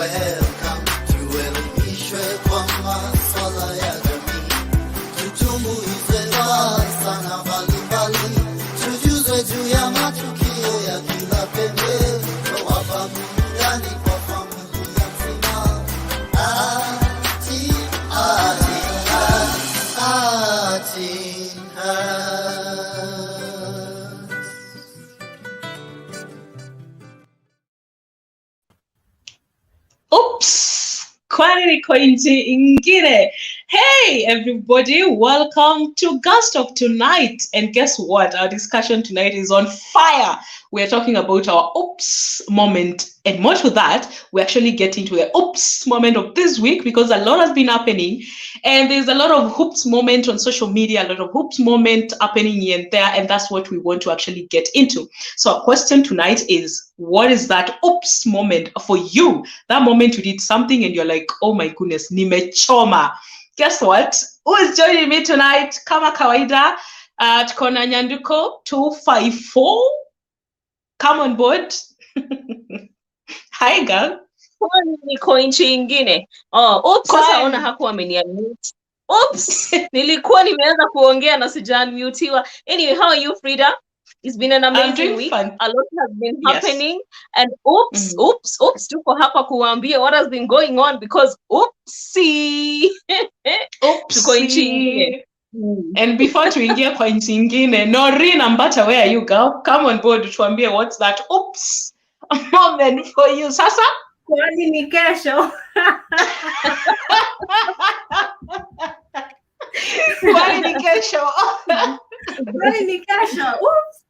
welcome. Tuelimishwe kwa maswala ya jamii, tutumbuizwe sana mbalimbali, tujuzwe juu ya matukio ya kila pembe, wapa burudani kwa familia nzima. Oops, KWANI NIKO NCHI. Hey everybody, welcome to Girlstalk tonight. And guess what? Our discussion tonight is on fire. We're talking about our oops moment. And more to that, we actually get into the oops moment of this week because a lot has been happening. And there's a lot of oops moment on social media, a lot of oops moment happening here and there. And that's what we want to actually get into. So our question tonight is, what is that oops moment for you? That moment you did something and you're like, oh my goodness, nimechoma. Guess what? Who is joining me tonight? Kama kawaida, tuko na Nyanduko 254. Come on board. Hi girl. KWANI NIKO NCHI NYINGINE. Oops, sasa ona hakuwa ameniunmute. Oops, nilikuwa nimeanza kuongea na sijaunmutiwa. Anyway, how are you, Frida? It's been an amazing week. Fun. A lot has been happening. And oops, tuko hapa kuambia what has been going on because oopsie. Tuko nchi nyingine. And before tuingie kwa nchi nyingine, Noreen Ambata, where are you, girl? Come on board tuambie what's that oops moment for you. Sasa? Kwani ni kesho. Kwani ni kesho. Kwani ni kesho. Oops.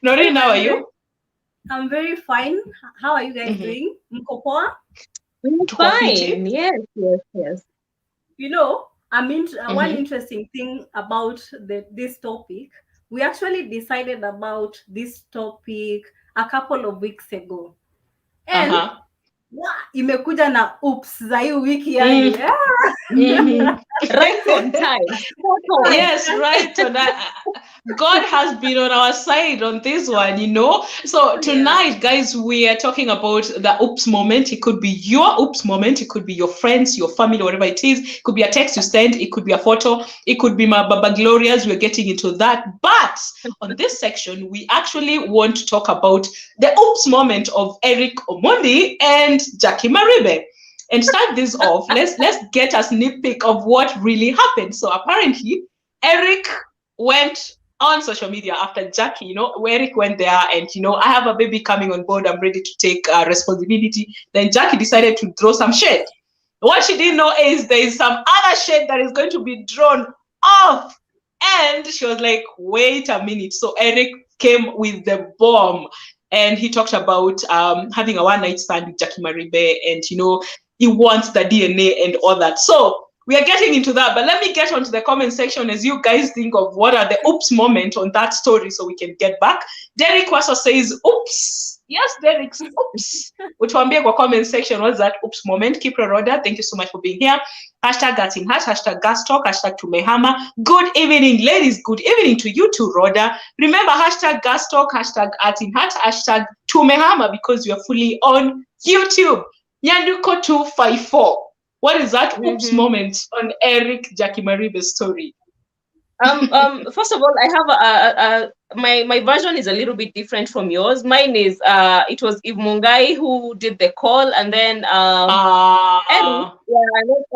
Noreen, how are you? I'm very fine. How are you guys doing? Mko poa? Fine. Yes. You know, one interesting thing about this topic, we actually decided about this topic a couple of weeks ago. And imekuja na oops za hii wiki yani. Right on time. Yes, right on that. God has been on our side on this one, you know. So tonight, guys, we are talking about the oops moment. It could be your oops moment. It could be your friends, your family, whatever it is. It could be a text you send. It could be a photo. It could be my Baba Glorias. We're getting into that. But on this section, we actually want to talk about the oops moment of Eric Omondi and Jackie Maribe. And start this off. Let's get a sneak peek of what really happened. So apparently, Eric went on social media after Jackie, you know, where Eric went there and, you know, I have a baby coming on board. I'm ready to take responsibility. Then Jackie decided to throw some shade. What she didn't know is there is some other shade that is going to be drawn off. And she was like, wait a minute. So Eric came with the bomb and he talked about having a one-night stand with Jackie Maribe and, you know, he wants the DNA and all that. So we are getting into that, but let me get onto the comment section as you guys think of what are the oops moment on that story so we can get back. Derek Waso says, oops. Yes, Derek, oops. Utuambie kwa comment section, what's that oops moment? Kipro Roda, thank you so much for being here. Hashtag TheArtsinHeart, hashtag Girlstalk, hashtag Tumehama. Good evening, ladies. Good evening to you too, Roda. Remember, hashtag Girlstalk, hashtag TheArtsinHeart, hashtag Tumehama because we are fully on YouTube. Nyanduko 254. What is that oops moment on Eric Jackie Maribe's story? First of all, I have my version is a little bit different from yours. Mine is it was Eve Mungai who did the call, and then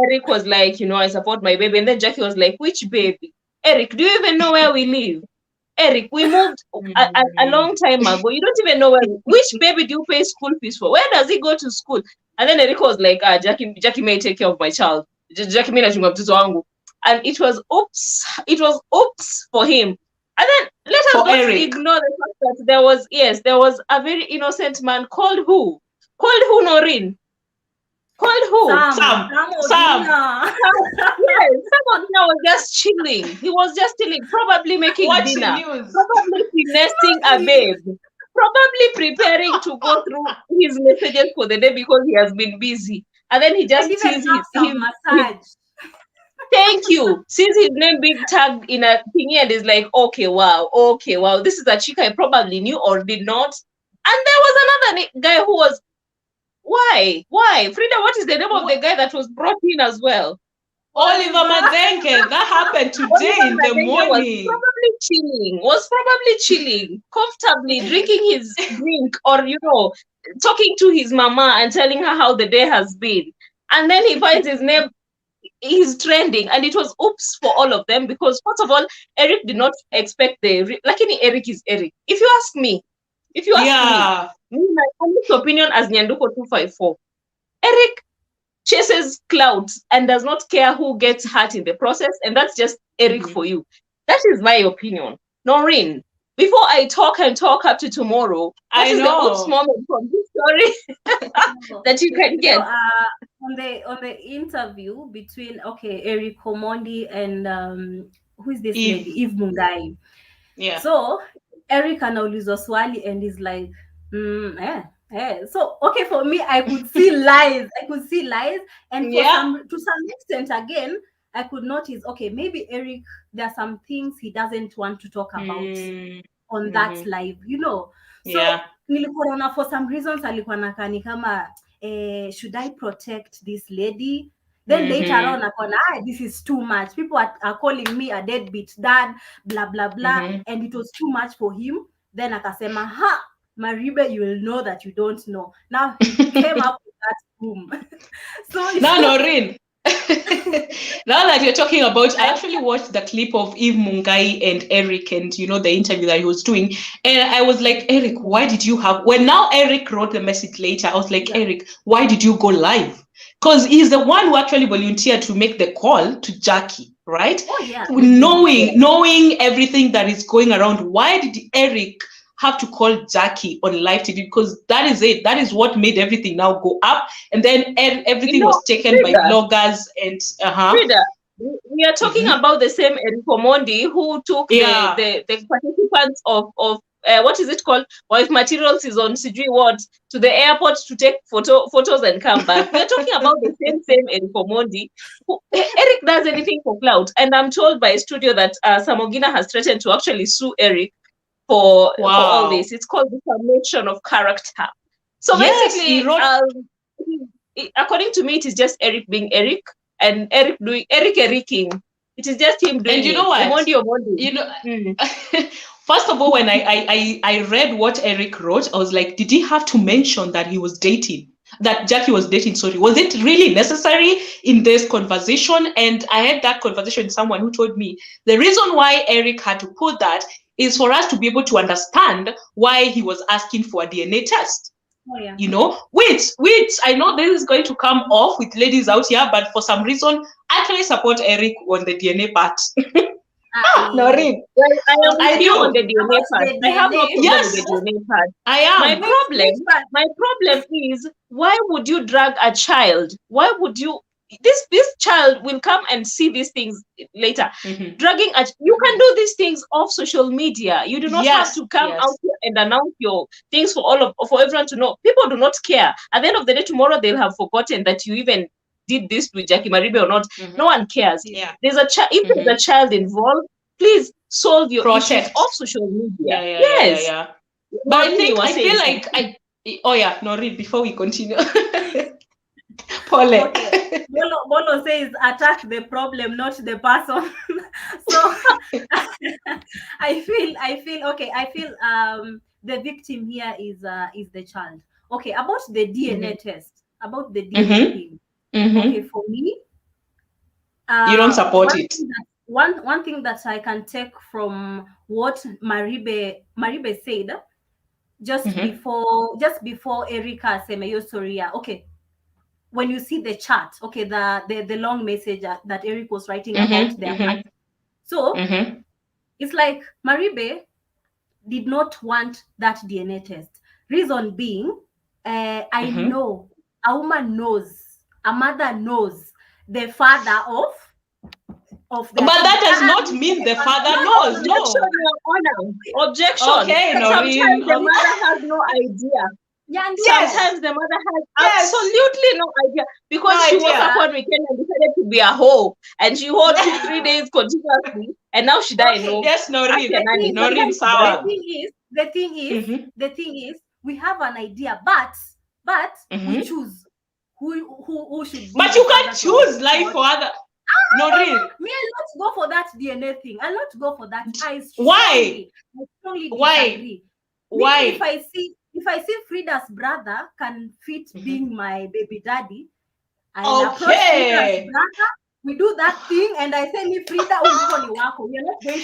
Eric was like, you know, I support my baby, and then Jackie was like, which baby? Eric, do you even know where we live? Eric, we moved a long time ago. You don't even know which baby do you pay school fees for? Where does he go to school? And then Eric was like, Jackie may take care of my child. Jackie may nachunga mtoto wangu. And it was oops for him. And then let us not ignore the fact that there was a very innocent man called who? Called who, Noreen? Called who? Sam. Yes, Sam was just chilling. He was just chilling, probably making dinner, probably nesting a babe, probably preparing to go through his messages for the day because he has been busy. And then he just sees his massage. Thank you. Sees his name being tagged in a thingy and is like, okay, wow, this is a chick I probably knew or did not. And there was another guy who was, why? Fridah, what is the name of the guy that was brought in as well? Oliver Madenke. That happened today in the morning. Was probably chilling, comfortably drinking his drink, or talking to his mama and telling her how the day has been. And then he finds his name, he's trending, and it was oops for all of them, because first of all, Eric did not expect Eric is Eric. If you ask me, my honest opinion as Nyanduko 254, Eric chases clouds and does not care who gets hurt in the process, and that's just Eric for you. That is my opinion. Noreen, before I talk up to tomorrow, what is the oops moment from this story that you can get? So, on the interview between Eric Omondi and who is this lady? Eve Mungai. Yeah. So Eric anaulizwa swali and he's like, So for me, I could see lies. And to some extent, again, I could notice, maybe Eric, there are some things he doesn't want to talk about on that live, So nilikuwa for some reasons alikuwa nakani kama should I protect this lady? Then later on, this is too much. People are calling me a deadbeat dad, blah blah blah, and it was too much for him. Then akasema, Maribe, you will know that you don't know. Now he came up with that boom. So now, Noreen, now that you're talking about, I actually watched the clip of Eve Mungai and Eric, and the interview that he was doing, and I was like, Eric, why did you have? When now Eric wrote the message later, I was like, Eric, why did you go live? Because he's the one who actually volunteered to make the call to Jackie, right? Oh yeah. Knowing everything that is going around, why did Eric have to call Jackie on live TV? Because that is it. That is what made everything now go up. And then everything was taken by bloggers and Fridah, we are talking about the same Eric Omondi who took the participants of what is it called? Or if materials is on Sijui what, to the airport to take photos and come back. We are talking about the same Eric Omondi. Eric does anything for clout. And I'm told by studio that Samogina has threatened to actually sue Eric for all this. It's called defamation of character. So basically, according to me, it is just Eric being Eric and Eric doing Ericing. It is just him doing. And you know what? First of all, when I read what Eric wrote, I was like, did he have to mention that he was dating? That Jackie was dating, sorry. Was it really necessary in this conversation? And I had that conversation with someone who told me the reason why Eric had to put that is for us to be able to understand why he was asking for a DNA test. Oh, yeah. Which I know this is going to come off with ladies out here, but for some reason, I actually support Eric on the DNA part. Noreen, I do on the DNA part. I have no problem with the DNA part. I am. My problem is, why would you drag a child? Why would you? This child will come and see these things later. Dragging you can do these things off social media. You do not have to come out here and announce your things for everyone to know. People do not care. At the end of the day, tomorrow they'll have forgotten that you even did this with Jackie Maribe or not. No one cares. Yeah. There's if there's a child involved, please solve your issues off social media. Yeah. But I feel like Noreen, before we continue. Paul. Okay. Bolo says attack the problem, not the person. So I feel the victim here is the child. Okay, about the DNA test, about the DNA thing. Okay, for me, you don't support it. One thing that I can take from what Maribe said just before Erica Semeyo Soria. Okay. When you see the chat, the long message that Eric was writing about their part. So it's like Maribe did not want that DNA test. Reason being, I know a woman knows, a mother knows the father of the. But that does not mean the father knows. No. Objection. Okay, Sometimes the mother has no idea. Sometimes the mother has absolutely no idea because she woke up one weekend and decided to be a hoe, and she hoed 3 days continuously, and now she died. Yes, Noreen, Sawa. The thing is, we have an idea, but we choose who should be. But you can't choose life for other. No, really. Me, I'll not go for that DNA thing. I'll not go for that. Why? I strongly Why? disagree. Why? If I see Frida's brother can fit being my baby daddy, I'll approach Frida's brother. We do that thing, and I say, "Me, Frida, we're not going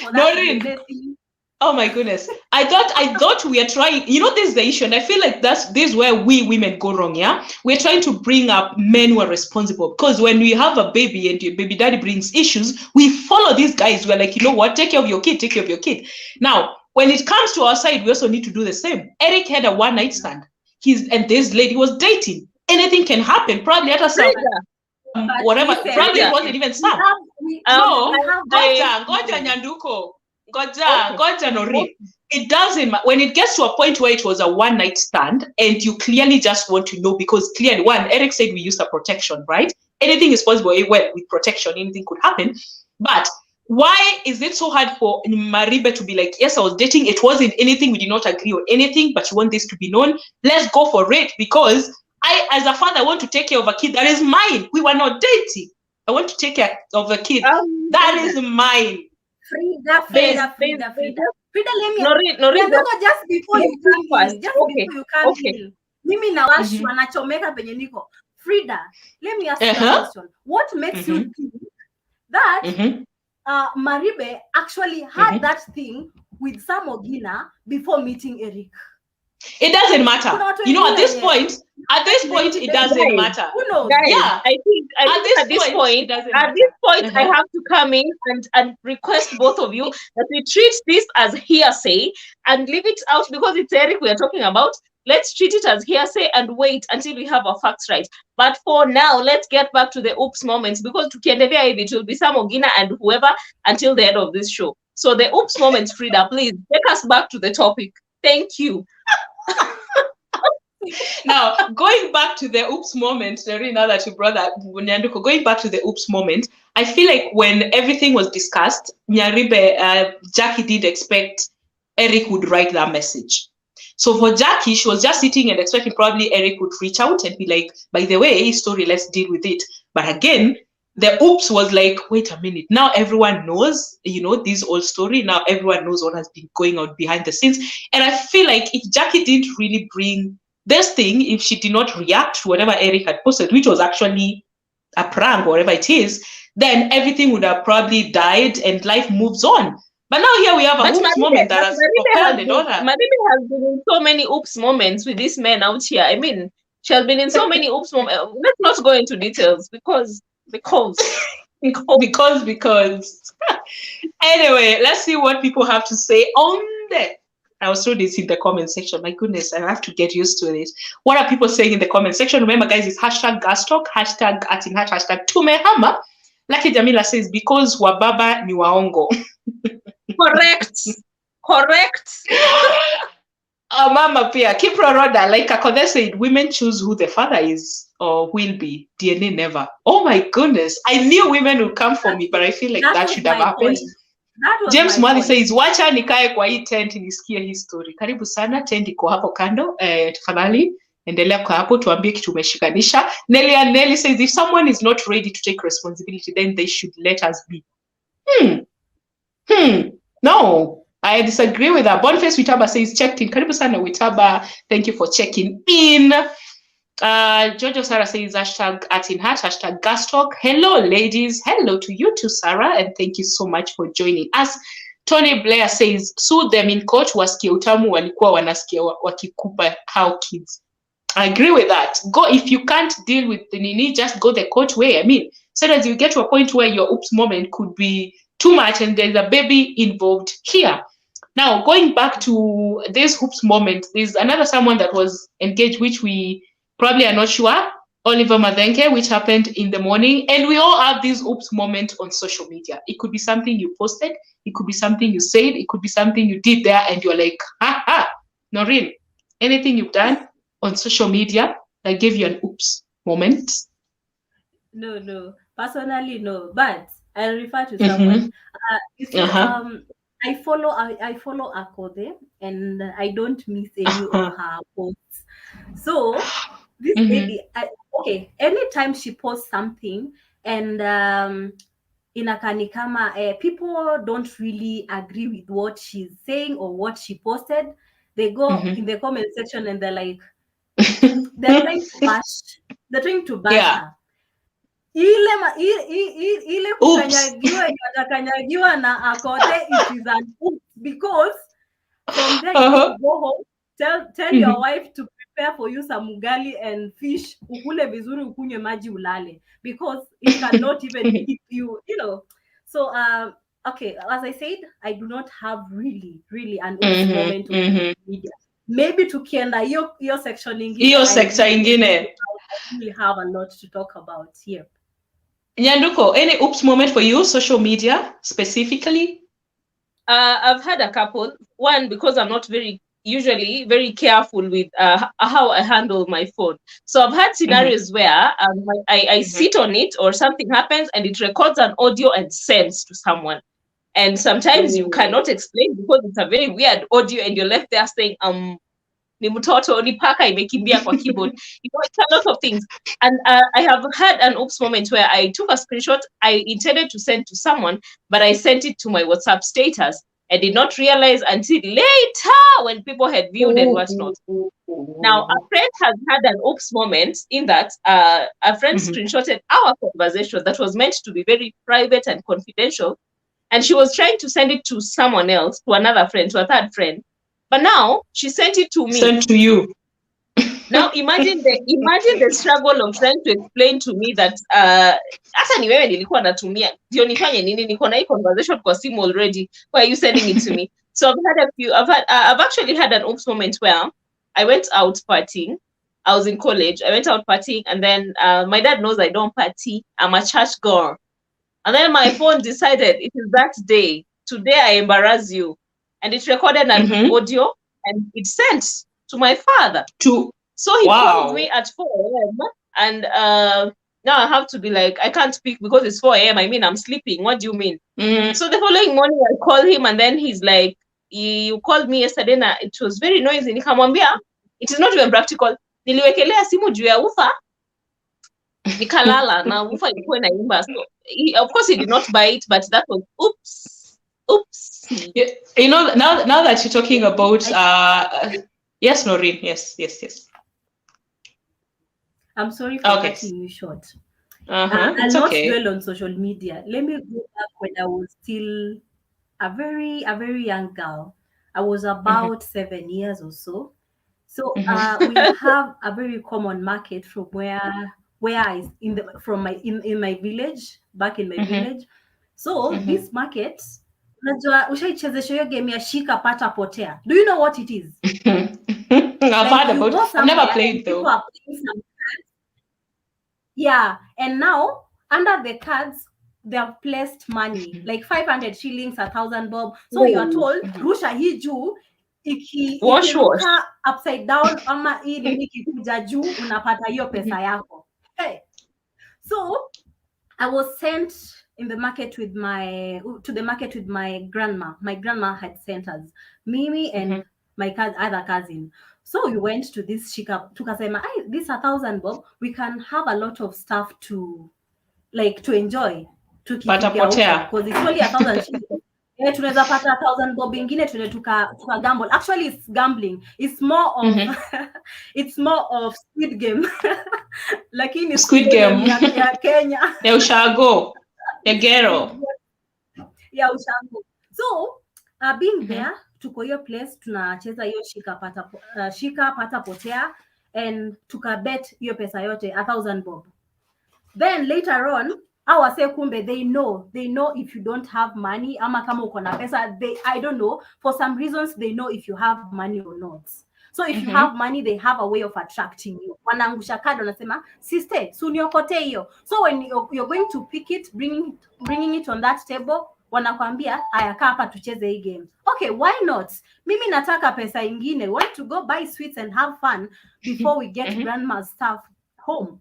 for that DNA thing." Oh my goodness. I thought we are trying, this is the issue. And I feel like this is where we women go wrong, yeah? We're trying to bring up men who are responsible. Because when we have a baby and your baby daddy brings issues, we follow these guys. We're like, you know what? Take care of your kid, take care of your kid. Now, when it comes to our side, we also need to do the same. Eric had a one-night stand. And this lady was dating. Anything can happen. Probably at a whatever. Probably it wasn't even some. Goja Nyanduko. Goja Nori. It doesn't matter. When it gets to a point where it was a one-night stand and you clearly just want to know, because clearly, Eric said we used a protection, right? Anything is possible. Well, with protection, anything could happen. But why is it so hard for Maribe to be like, yes, I was dating. It wasn't anything. We did not agree on anything, but you want this to be known. Let's go for it, because I, as a father, want to take care of a kid that is mine. We were not dating. I want to take care of a kid that is mine. Frida, let me just before you come in, before you come in, mimi nawashwa nachomeka penye niko. Frida, let me ask you a question. What makes you think that Maribe actually had that thing with Sam Ogina before meeting Eric? It doesn't matter. At this point, it doesn't matter. Guys, yeah, I think at this point, I have to come in and request both of you that we treat this as hearsay and leave it out, because it's Eric we are talking about. Let's treat it as hearsay and wait until we have our facts right. But for now, let's get back to the oops moments, because it will be Sam Ogina and whoever until the end of this show. So the oops moments, Frida, please take us back to the topic. Thank you. Now, going back to the oops moment, now that you brought that, Nyanduko, going back to the oops moment, I feel like when everything was discussed, Jackie did expect Eric would write that message. So for Jackie, she was just sitting and expecting probably Eric would reach out and be like, by the way, story, let's deal with it. But again, the oops was like, wait a minute, now everyone knows, this old story. Now everyone knows what has been going on behind the scenes. And I feel like if Jackie didn't really bring this thing, if she did not react to whatever Eric had posted, which was actually a prank or whatever it is, then everything would have probably died and life moves on. But now here we have a oops moment that has propelled the daughter. Maribe has been in so many oops moments with this man out here. I mean, she has been in so many oops moments. Let's not go into details because. Anyway, let's see what people have to say on the. I was through this in the comment section. My goodness, I have to get used to this. What are people saying in the comment section? Remember, guys, it's hashtag Girlstalk, hashtag TheArtsinHeart, hashtag Tumehama. Lucky Jamila says, because wababa ni waongo. Correct. Mama Pia, Kipro Roda, like Akode said, women choose who the father is or will be. DNA never. Oh my goodness. I knew women would come for me, but I feel like that should have happened. James Mwali says, wacha nikae kwa hii tent nisikie hii story. Karibu sana, tent iko hapo kando. Tafadhali, endelea kwa hapo, tuambie kitu umeshikanisha. Nelly says, if someone is not ready to take responsibility, then they should let us be. No. I disagree with that. Boniface Witaba says, checked in. Karibu sana Witaba. Thank you for checking in. Jojo Sarah says, hashtag TheArtsinHeart, hashtag Girlstalk. Hello, ladies. Hello to you too, Sarah. And thank you so much for joining us. Tony Blair says, sue them in court. Wasikie utamu walikuwa wanasikia wakikupa how kids. I agree with that. Go, if you can't deal with the nini, just go the court way. I mean, so that you get to a point where your oops moment could be too much and there's a baby involved here. Now, going back to this oops moment, there's another someone that was engaged, which we probably are not sure, Oliver Madenke, which happened in the morning. And we all have this oops moment on social media. It could be something you posted. It could be something you said. It could be something you did there and you're like, Noreen, anything you've done on social media that gave you an oops moment? No. Personally, no. But I'll refer to someone. I follow Akode, and I don't miss any of her posts. So this lady, okay, anytime she posts something, and inakani kama people don't really agree with what she's saying or what she posted, they go in the comment section and they're like, they're trying to bash Yeah. her. Ile kukanyagiwa na Akode, it is an oops, because from there you need to go home, tell your wife to prepare for you some ugali and fish, ukule vizuri, ukunywe maji ulale, because it cannot even keep you, So okay, as I said, I do not have really an oops moment on media. Maybe tukienda hiyo section ingine, hiyo sector ingine, we have a lot to talk about here. Nyanduko, any oops moment for you, social media specifically? I've had a couple. One, because I'm not usually very careful with how I handle my phone. So I've had scenarios where I sit on it, or something happens and it records an audio and sends to someone. And sometimes you cannot explain because it's a very weird audio and you're left there saying, ni mtoto, ni paka imekimbia kwa keyboard. It's a lot of things. And I have had an oops moment where I took a screenshot I intended to send to someone, but I sent it to my WhatsApp status. I did not realize until later when people had viewed and whatnot. Now, a friend has had an oops moment in that a friend screenshotted our conversation that was meant to be very private and confidential, and she was trying to send it to someone else, to another friend, to a third friend. But now she sent it to me. Sent to you. Now imagine the struggle of trying to explain to me that hata ni wewe nilikuwa natumia ndio nifanye nini, niko na hii conversation kwa simu already, why are you sending it to me? So I've actually had an oops moment where I went out partying. I was in college. I went out partying, and then my dad knows I don't party. I'm a church girl. And then my phone decided it is that day. Today I embarrass you. And it recorded an audio and it sent to my father. So he called me at 4 a.m. and now I have to be like, I can't speak because it's 4 a.m. I mean, I'm sleeping. What do you mean? So the following morning I call him, and then he's like, you called me yesterday na it was very noisy. Nikamwambia, it is not even practical. Niliwekelea simu juu ya ufa. Nikalala na ufa ilikuwa inaimba. So of course he did not buy it, but that was oops. Yeah, now that you're talking about yes, Noreen, yes. I'm sorry for cutting you short. I'll not dwell on social media. Let me go back when I was still a very young girl. I was about 7 years or so. So we have a very common market from where I in my village, back in my village. So this market, unajua ushaichezesha hiyo game ya shika pata potea. Do you know what it is? I've heard about it. I've never played though. Yeah, and now under the cards they have placed money like 500 shillings, 1,000 bob. So you are told rusha hii juu, ikiruka upside down ama hii ikikuja juu unapata hiyo pesa yako. Hey. So I was sent to the market with my grandma. My grandma had sent us, Mimi and my other cousin. So we went to this shika, tukasema, this 1,000 bob, we can have a lot of stuff to enjoy. Because it's only 1,000 shillings. Tunaweza pata 1,000 bob ingine tuka gamble. Actually, it's gambling. It's more of it's more of Squid Game. Lakini Squid Game ya Kenya. Ya ushago. Ya gero. Ya ushago. So, being there, tuko hiyo place, tunacheza hiyo shika pata potea, and tukabet hiyo pesa yote 1,000 bob. Then later on, our say kumbe, they know if you don't have money, ama kama uko na pesa, I don't know, for some reasons they know if you have money or not. So if you have money, they have a way of attracting you. Wanaangusha card, wanasema, sister, suniokote hiyo. So when you're going to pick it, bringing it on that table, wanakwambia, aya kaa hapa tucheze hii game. Okay, why not? Mimi nataka pesa ingine. Want to go buy sweets and have fun before we get grandma's stuff home.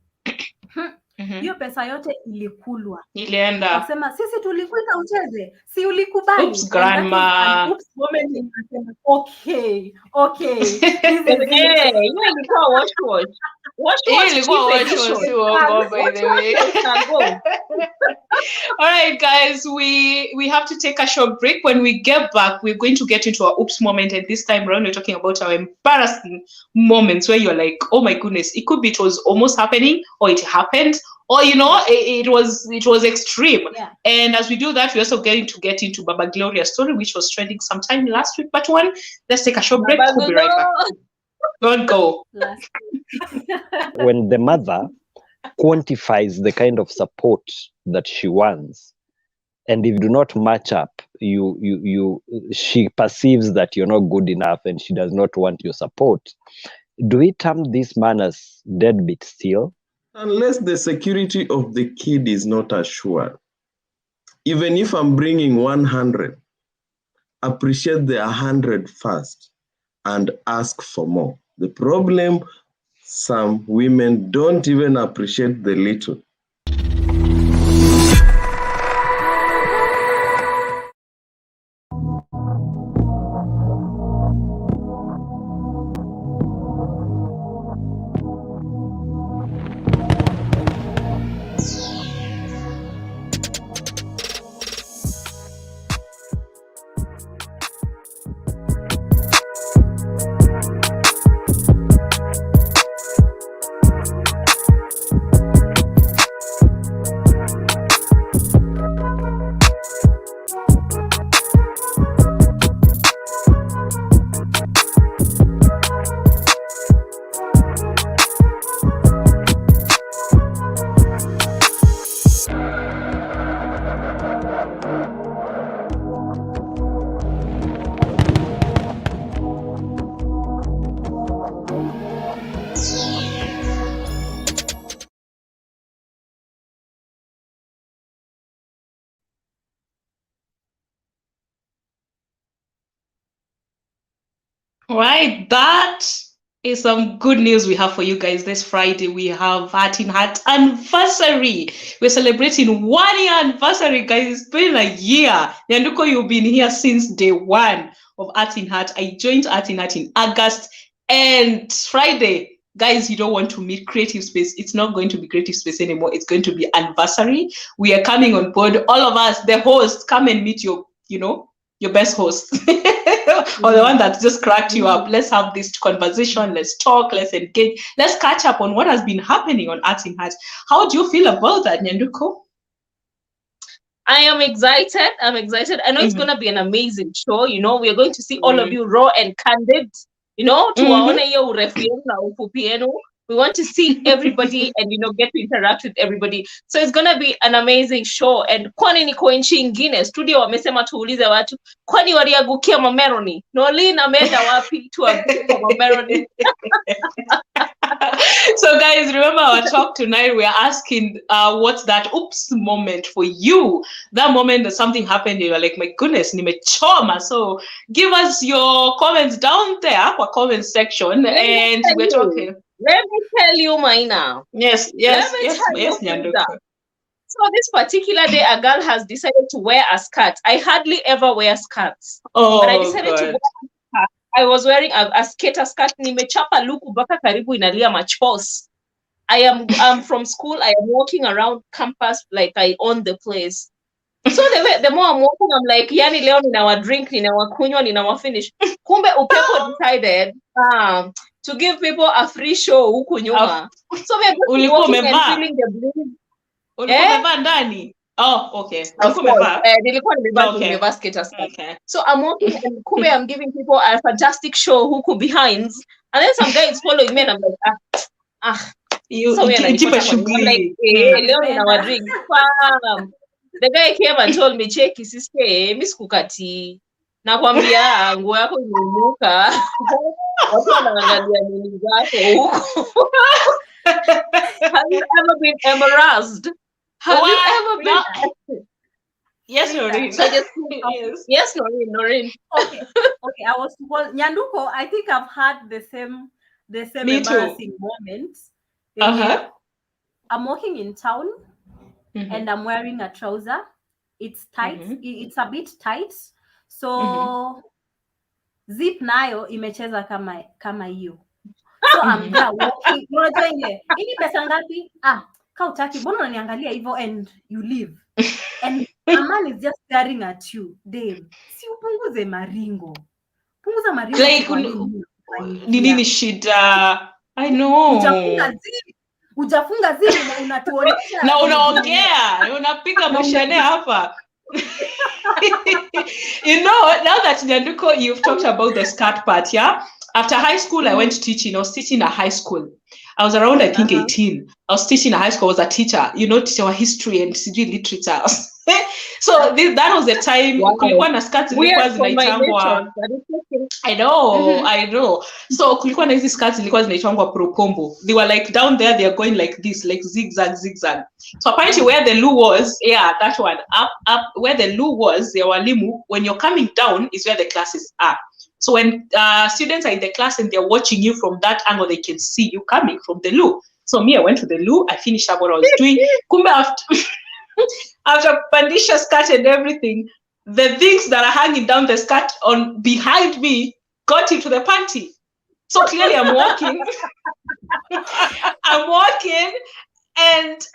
hiyo pesa yote ilikulwa. Ilienda. Wakasema sisi tulikuita ucheze, si ulikubali? Oops, grandma. Oops moment nikasema okay. This is Hiyo ilikuwa wash. Ilikuwa wash, si uongo, by the way. All right, guys, we have to take a short break. When we get back, we're going to get into our oops moment, and this time around, we're talking about our embarrassing moments where you're like, oh my goodness, it could be it was almost happening, or it happened, or it was extreme. Yeah. And as we do that, we're also getting to get into Baba Gloria's story, which was trending sometime last week. But let's take a short break. We'll be right back. Don't go. When the mother quantifies the kind of support that she wants, and if you do not match up, she perceives that you're not good enough and she does not want your support. Do we term this man as deadbeat still? Unless the security of the kid is not assured. Even if I'm bringing 100, appreciate the 100 first and ask for more. The problem, some women don't even appreciate the little. Right, that is some good news we have for you guys. This Friday we have TheArtsinHeart anniversary. We're celebrating 1 year anniversary, guys. It's been a year. Nyanduko, you've been here since day one of TheArtsinHeart. I joined TheArtsinHeart in August, and Friday, guys, you don't want to meet Creative Space. It's not going to be Creative Space anymore. It's going to be anniversary. We are coming on board. All of us, the hosts, come and meet your best host. Or the one that just cracked you up. Let's have this conversation. Let's talk. Let's engage. Let's catch up on what has been happening on TheArtsinHeart. How do you feel about that, Nyanduko? I am excited. I know it's going to be an amazing show. We are going to see all of you raw and candid. Tuwaone hiyo urefu yenu na ufupi yenu. We want to see everybody and get to interact with everybody. So it's gonna be an amazing show. And kwani niko nchi ingine, studio wamesema tuulize watu, kwani waliagukia mameroni? Nolin ameenda wapi tuagukia mameroni? So guys, remember our talk tonight. We are asking what's that oops moment for you? That moment that something happened, you're like, my goodness, nimechoma. So give us your comments down there, our comment section, and we're talking. Let me tell you mine now. Yes, Nyanduko. So this particular day, a girl has decided to wear a skirt. I hardly ever wear skirts. Oh, but I decided to wear a skirt. I was wearing a skater skirt. Nimechapa luku baka karibu inalia machos. I'm from school. I am walking around campus like I own the place. So the more I'm walking, I'm like, yani leo ninawa drink, ninawa kunywa, ninawa finish. Kumbe upepo decided to give people a free show huku nyuma. So we are just walking and feeling the breeze. Ulikuwa umevaa ndani? Oh, okay. Nilikuwa nimevaa skater skirt. Okay. So I'm walking and kumbe I'm giving people a fantastic show huku behind. And then some guy is following me and I'm like, so I'm like, leo ninawa drink. The guy came and told me, cheki sister, mimi sikukati. Nakwambia nguo yako imeumuka. Watu wanaangalia nini zako huko. Have you ever been embarrassed? Have you ever been? Yes, Noreen. So yes, Noreen. Okay. I was Nyanduko. I think I've had the same embarrassing moments. I'm walking in town and I'm wearing a trouser. It's tight. It's a bit tight. So zip nayo imecheza kama hiyo. So I'm there walking. Unajua ile, hii pesa ngapi? Ka utaki, mbona unaniangalia hivyo and you leave. And a man is just staring at you. Dave, si upunguze maringo. Punguza maringo. Like, nini shida? I know. Ujafunga zile unatuonesha. Na unaongea, unapiga mshane hapa. You know, now that Nyanduko, you've talked about the skirt part, yeah? After high school, I went teaching. I was teaching at high school. I was around, I think, 18. I was teaching at high school. I was a teacher, you know, teaching history and literature. So that was the time. Kulikuwa na skirts zilikuwa zinaitangwa. I know. So kulikuwa na hizi skirts zilikuwa zinaitangwa propombo. They were like down there, they are going like this, like zigzag. So apparently where the loo was, that one, up where the loo was, the walimu, when you're coming down is where the classes are. So when students are in the class and they're watching you from that angle, they can see you coming from the loo. So me, I went to the loo, I finished up what I was doing. Kumbe after pandisha skirt and everything, the things that are hanging down the skirt on behind me got into the panty. So clearly I'm walking. And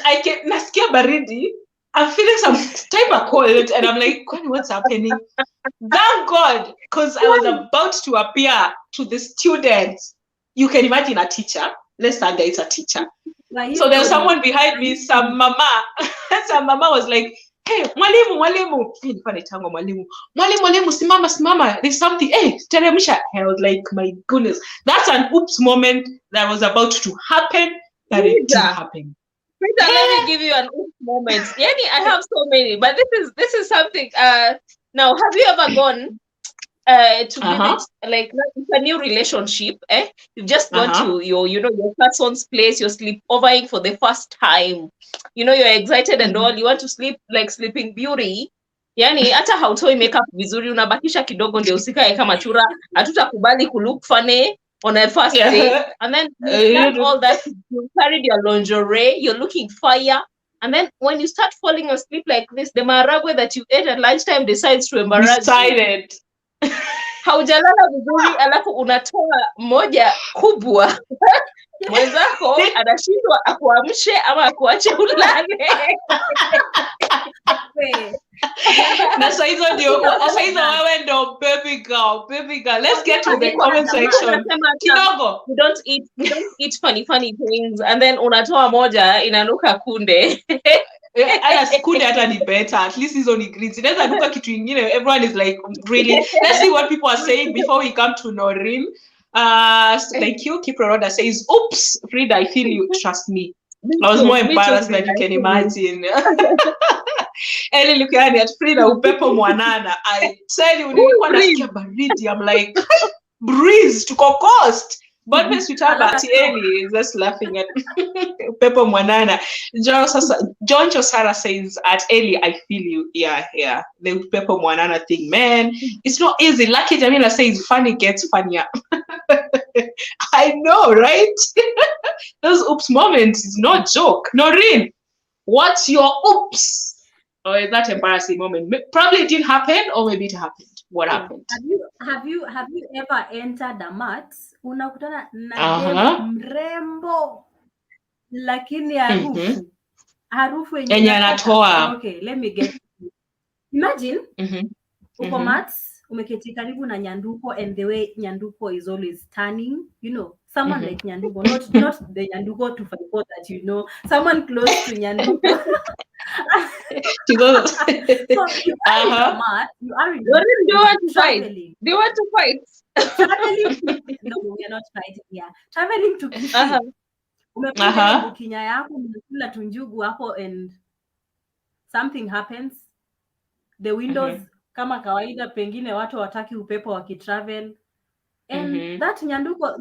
I get nasikia baridi. I'm feeling some type of cold and I'm like, what's happening? Thank God, because I was about to appear to the students. You can imagine a teacher. Let's say it's a teacher. So there was someone behind me, some mama. Some mama was like, hey, mwalimu. Mwalimu, simama. There's something. Hey, teremsha. I was like, my goodness. That's an oops moment that was about to happen, that it didn't happen. Fridah, let me give you an oops moment. Yani, I have so many, but this is something. Now, have you ever gone to visit, like, it's a new relationship, you've just gone to your person's place, you're sleepovering for the first time, you're excited and all, you want to sleep like Sleeping Beauty, yani hata hautoi makeup vizuri, unabakisha kidogo ndio usikae kama chura, hatutakubali kulook funny on a first day, and then you done all that, you carried your lingerie, you're looking fire, and then when you start falling asleep like this, the maharagwe that you ate at lunchtime decides to embarrass you. Haujalala vizuri, alafu unatoa moja kubwa, mwenzako anashindwa akuamshe ama akuache ulale. Na saizo wewe ndo baby girl. Let's get to the comment section. Kidogo. You don't eat funny things, and then unatoa moja inanuka kunde. Aya kunde hata ni better, at least hizo ni greens. Inaweza nuka kitu ingine, everyone is like, really? Let's see what people are saying before we come to Noreen. Thank you. Kiproroda says, oops, Fridah, I feel you, trust me. I was more embarrassed than you can imagine. Eli Lukiani at Fridah, upepo mwanana. I tell you, nilikuwa nasikia baridi. I'm like, breeze, tuko coast. But Miss Witaba Eli is just laughing at upepo mwanana. John Chosara says, at Eli, I feel you. Yeah. The upepo mwanana thing, man. It's not easy. Lucky Jamila says, funny gets funnier. I know, right? Those oops moments is no joke. Noreen, what's your oops? Or is that embarrassing moment? Probably it didn't happen, or maybe it happened. What happened? Have you ever entered a mat? Unakutana na mrembo, lakini harufu yenye anatoa. Okay, let me get it. Imagine uko mat, umeketi karibu na Nyanduko, and the way Nyanduko is always stunning, someone like Nyanduko, not the Nyanduko to forget that someone close to Nyanduko. So you are in the mat, you are in the Do you want to fight? Traveling. No, we are not fighting. Yeah, traveling to Kisii. Umepanga bukinya yako, umekula tunjugu hapo, and something happens. The windows kama kawaida, pengine watu wataki upepo wakitravel. And that Nyanduko,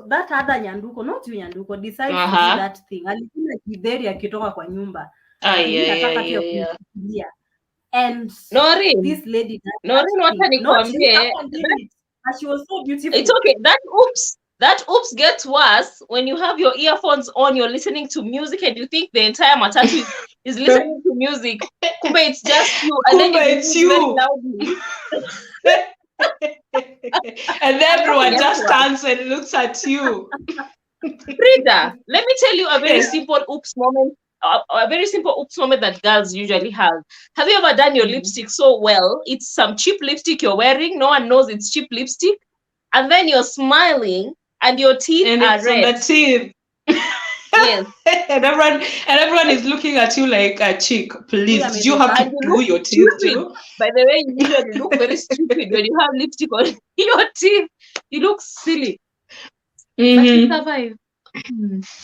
that other Nyanduko, not you Nyanduko, decides to do that thing. Alikula kidheri akitoka kwa nyumba. Yeah. And Noreen, this lady, Noreen, wacha nikwambie, she was so beautiful. It's okay. That oops That oops gets worse when you have your earphones on, you're listening to music, and you think the entire matatu is listening to music. Kumbe it's just you, and then Kumbe you it's very you. loudly. And everyone Guess just what? stands and looks at you. Frida, let me tell you a very Yes. simple oops moment. A very simple oops moment that girls usually have. Have you ever done your lipstick so well? It's some cheap lipstick you're wearing. No one knows it's cheap lipstick. And then you're smiling and your teeth And are it's on red. the teeth. Yes. and everyone is looking at you like a chick. Please, Yeah, did you have to And you glue look your teeth stupid. too? By the way, you usually look very stupid when you have lipstick on your teeth. You look silly. But you Mhm. survive.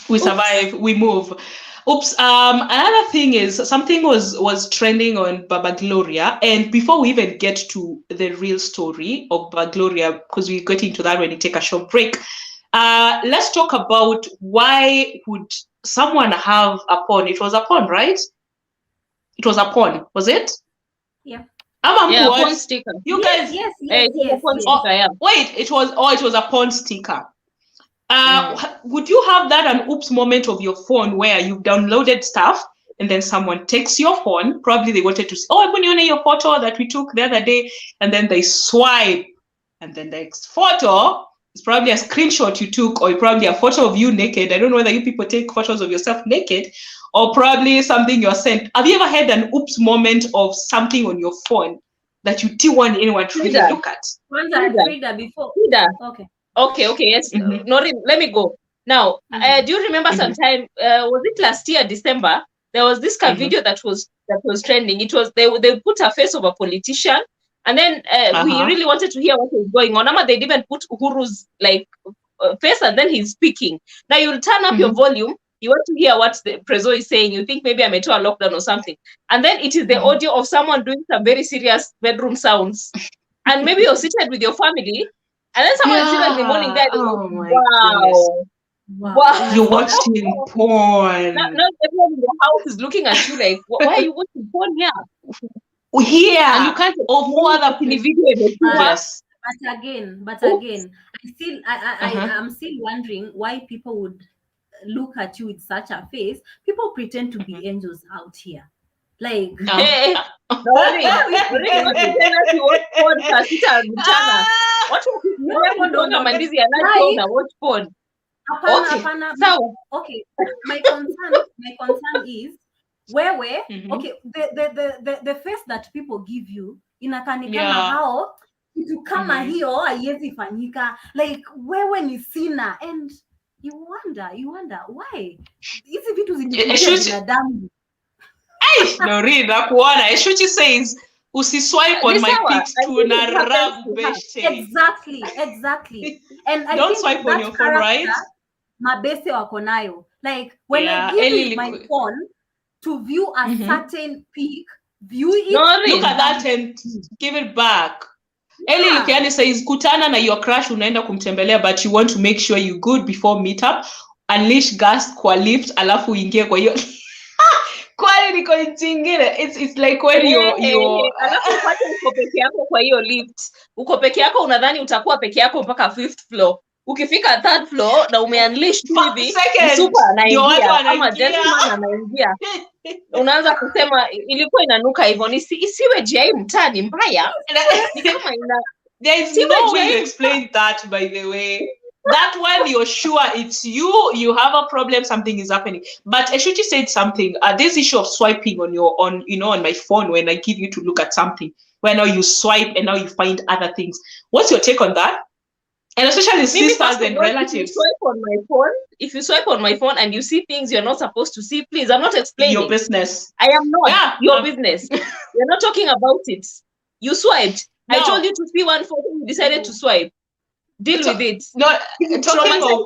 We Oops. survive, we move. Oops. Another thing is something was trending on Baba Gloria, and before we even get to the real story of Baba Gloria, because we get into that when we take a short break, let's talk about why would someone have a porn? It was a porn, right? It was a porn, was it? Yeah. Yeah, What? porn sticker. You Yes, guys. yes, It was a porn sticker, yeah. Wait, it was a porn sticker. Would you have that an oops moment of your phone where you've downloaded stuff and then someone takes your phone? Probably they wanted to say, oh, when you know your photo that we took the other day, and then they swipe, and then the next photo is probably a screenshot you took, or probably a photo of you naked. I don't know whether you people take photos of yourself naked, or probably something you're sent. Have you ever had an oops moment of something on your phone that you didn't want anyone to really look at? Frida, before. Frida. Okay. Okay, yes. Mhm. Norin, let me go. Now, do you remember Mhm. sometime, was it last year, December? There was this video that was trending. It was, they put a face of a politician, and then we really wanted to hear what was going on. They even put Uhuru's like face, and then he's speaking. Now you'll turn up your volume. You want to hear what the Prezo is saying. You think maybe I'm into a lockdown or something. And then it is the audio of someone doing some very serious bedroom sounds. And maybe you're seated with your family, and then someone is seated in the morning there. Oh my Wow. Wow. You watched in porn. Not everyone in the house is looking at you like, why are you watching porn here? Here. And you can't of other in the places. video. Yes. But again, I'm still wondering why people would look at you with such a face. People pretend to be angels out here. Like, Hey, Nori, you watch porn saa sita mchana. Watu wakikuona mandizi yanacho na watch porn. Hapana. Sawa. Okay. My concern is wewe, okay, the face that people give you inakani kama hao kitu kama hiyo haiwezi fanyika, like wewe ni sina, and you wonder why hizi vitu zinakuja binadamu. Nori, nakuona. Eshuchi says, usiswipe on my pics to narabu beste. Exactly. And I don't think swipe on your phone, right? Mabese wako nayo. Like when I give you my phone to view a certain pic, view it. Look at that and give it back. Eli Lukiani says, kutana na your crush unaenda kumtembelea, but you want to make sure you good before meetup. Unleash gas kwa lift, alafu uingie kwa hiyo. Kwani niko nchi ingine. It's like when you're alafu upate uko peke yako kwa hiyo lift. Uko peke yako unadhani utakuwa peke yako mpaka 5th floor. Ukifika 3rd floor na umeunleash tu hivi, super anaingia ama gentleman anaingia. Unaanza kusema ilikuwa inanuka hivyo, isiwe jai mtani mbaya. Ni kama there is no way you explain that, by the way. That one, you're sure it's you have a problem, something is happening. But Eshuchi said something, this issue of swiping on my phone when I give you to look at something, where now you swipe and now you find other things. What's your take on that? And especially sisters and relatives. If you swipe on my phone and you see things you're not supposed to see, please, I'm not explaining. Your business. I am not your business. We're not talking about it. You swiped. No. I told you to see one photo, you decided to swipe. Deal with it. No, talking of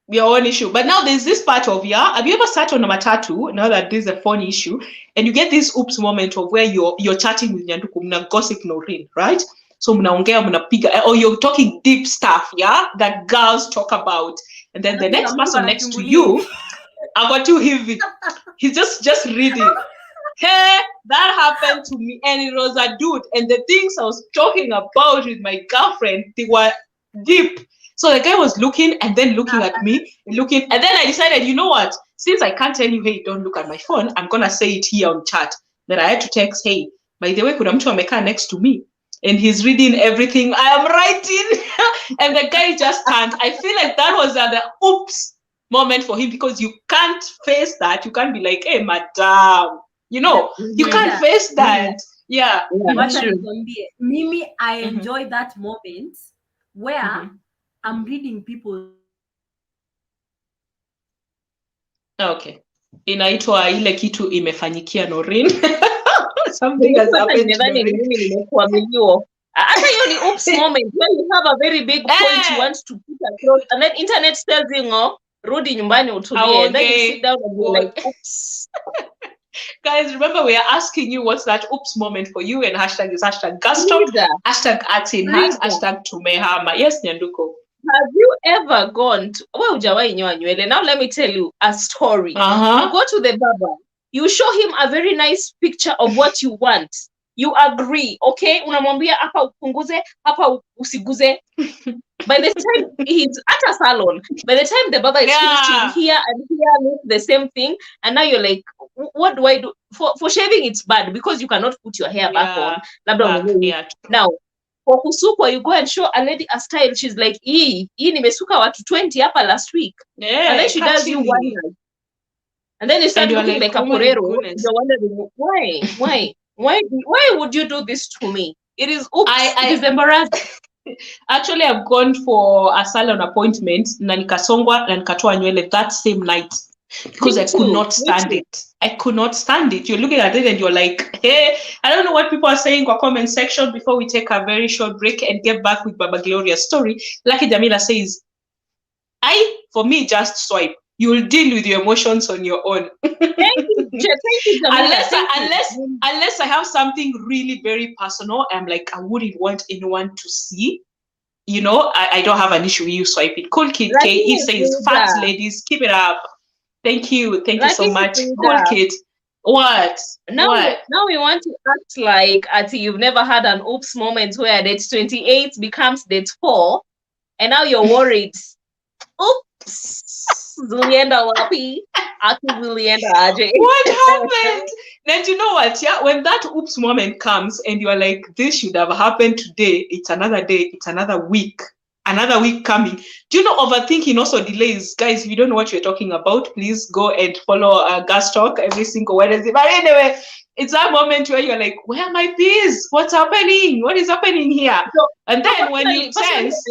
your own issue. But now there's this part of, have you ever sat on a matatu, now that this is a phone issue, and you get this oops moment of where you're chatting with Nyanduku, mna gossip Noreen, right? So mnaongea, mnapiga, or you're talking deep stuff, that girls talk about. And then the next person next to you, I got you heavy. He's just reading. Hey, that happened to me, and it was a dude. And the things I was talking about with my girlfriend, they were deep. So the guy was looking and then looking at me, looking, and then I decided, you know what? Since I can't tell you, hey, don't look at my phone, I'm gonna say it here on chat. Then I had to text, hey, by the way, kuna mtu amekaa next to me, and he's reading everything I am writing, and the guy just can't. I feel like that was the oops moment for him, because you can't face that. You can't be like, hey, madam, you know, you can't face that. Yeah. Wacha nikwambie, Mimi, I enjoy that moment where I'm reading people. Okay. Inaitwa ile kitu imefanyikia Norin. Something has happened to Norin. Hata hiyo ni oops moment when you have a very big point you want to put across, and then internet tells you, no, rudi nyumbani utulie, and then you sit down and you're like, oops. Guys, remember we are asking you what's that oops moment for you, and hashtag is hashtag Girlstalk, hashtag #ArtsinHeart, hashtag Tumehama. Yes, Nyanduko. Have you ever gone to, now let me tell you a story. You go to the barber, you show him a very nice picture of what you want. You agree, okay? Unamwambia hapa upunguze, hapa usiguze. By the time he's at a salon, by the time the barber is finishing here and here, look the same thing, and now you're like, what do I do? For shaving, it's bad because you cannot put your hair back on. Now, for kusukwa, you go and show a lady a style. She's like, hii nimesuka watu 20 hapa last week. And then she does you one night. And then you start looking like a porero. You're wondering, why would you do this to me? It is oops. It is embarrassing. Actually, I've gone for a salon appointment na nikasongwa na nikatoa nywele that same night because I could not stand it. I could not stand it. You're looking at it and you're like, hey, I don't know what people are saying in the comment section before we take a very short break and get back with Baba Gloria's story. Lucky Jamila says, for me, just swipe. You'll deal with your emotions on your own. Thank you, Jamila. Unless I have something really very personal, I'm like, I wouldn't want anyone to see. You know, I don't have an issue with you swiping. Cool Kid K, he says, fat ladies, keep it up. Thank you so much. Cool Kid. What? Now we want to act like you've never had an oops moment where date 28 becomes date 4, and now you're worried. Oops. What happened? Then you know what? Yeah, when that oops moment comes and you're like, this should have happened today, it's another day, it's another week coming. Do you know overthinking also delays? Guys, if you don't know what you're talking about, please go and follow Girlstalk every single Wednesday. But anyway, it's that moment where you're like, where are my peas? What's happening? What is happening here? So, and then when you sense,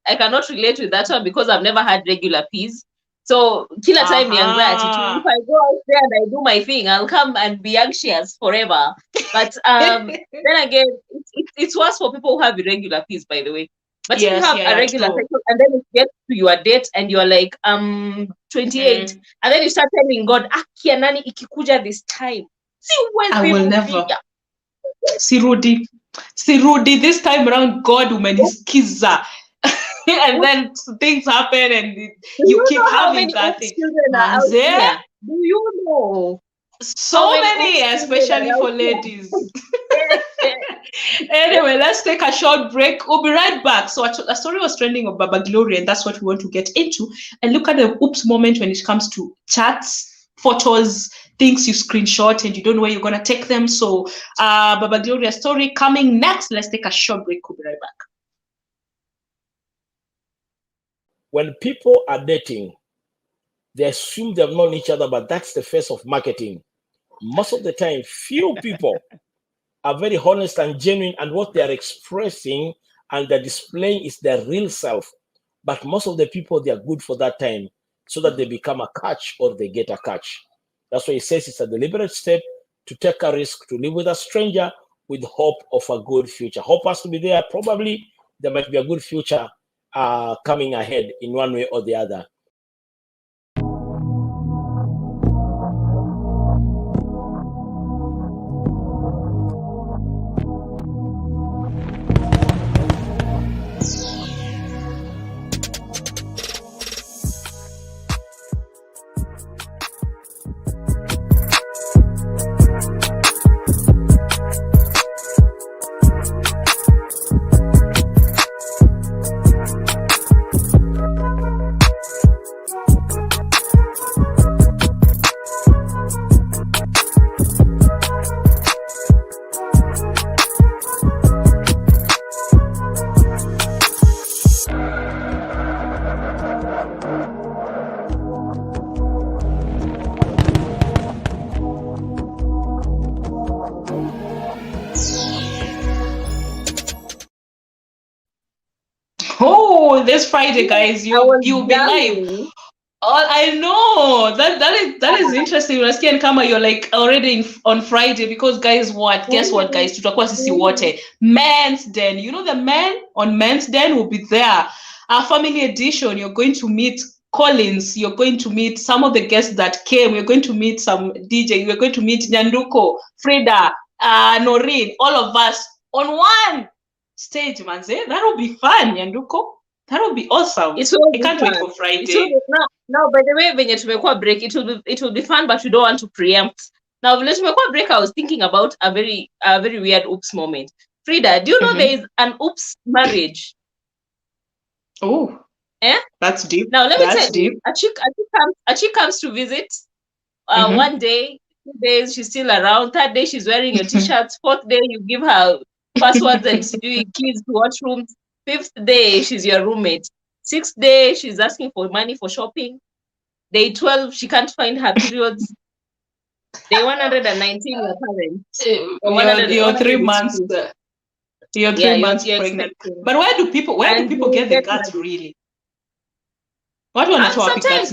I cannot relate with that one because I've never had regular peas. So kila time anxiety. If I go out there and I do my thing, I'll come and be anxious forever. But then again, it's worse for people who have irregular peas, by the way. But if you have a regular cycle, and then you get to your date and you're like 28, and then you start telling God, Akia nani ikikuja this time. I will never. Sirudi, this time around, God umenisikiza. And then things happen and you keep having that thing. Do you know? So many, especially for ladies. Anyway, let's take a short break. We'll be right back. So a story was trending of Baba Gloria, and that's what we want to get into. And look at the oops moment when it comes to chats, photos, things you screenshot and you don't know where you're going to take them. So Baba Gloria's story coming next. Let's take a short break. We'll be right back. When people are dating, they assume they've known each other, but that's the face of marketing. Most of the time, few people are very honest and genuine, and what they are expressing and they're displaying is their real self. But most of the people, they are good for that time so that they become a catch or they get a catch. That's why he says it's a deliberate step to take a risk, to live with a stranger with hope of a good future. Hope has to be there. Probably there might be a good future coming ahead in one way or the other. know, this Friday, guys, you'll be live. Oh, I know that is interesting. Unasikia ni kama you're like already on Friday, because guys, guess what, guys, tutakuwa sisi wote Men's Den. You know, the men on Men's Den will be there. Our family edition, you're going to meet Collins, you're going to meet some of the guests that came, you're going to meet some DJ, you're going to meet Nyanduko, Frida, Noreen, all of us on one stage, manze. That'll be fun, Nyanduko. That'll be awesome. I can't wait for Friday. Now, by the way, when you tumekuwa break, it will be fun, but we don't want to preempt. Now, when you tumekuwa break, I was thinking about a very weird oops moment. Frida, do you know there is an oops marriage? Oh, that's deep. Now, let me tell you, a chick comes to visit. One day, 2 days, she's still around. Third day, she's wearing your t-shirts. Fourth day, you give her passwords and doing keys to washrooms. Fifth day, she's your roommate. Sixth day, she's asking for money for shopping. Day 12, she can't find her periods. Day 119, your parents. You're 3 months. You're 3 months pregnant. But where do people get the guts, really? What sometimes,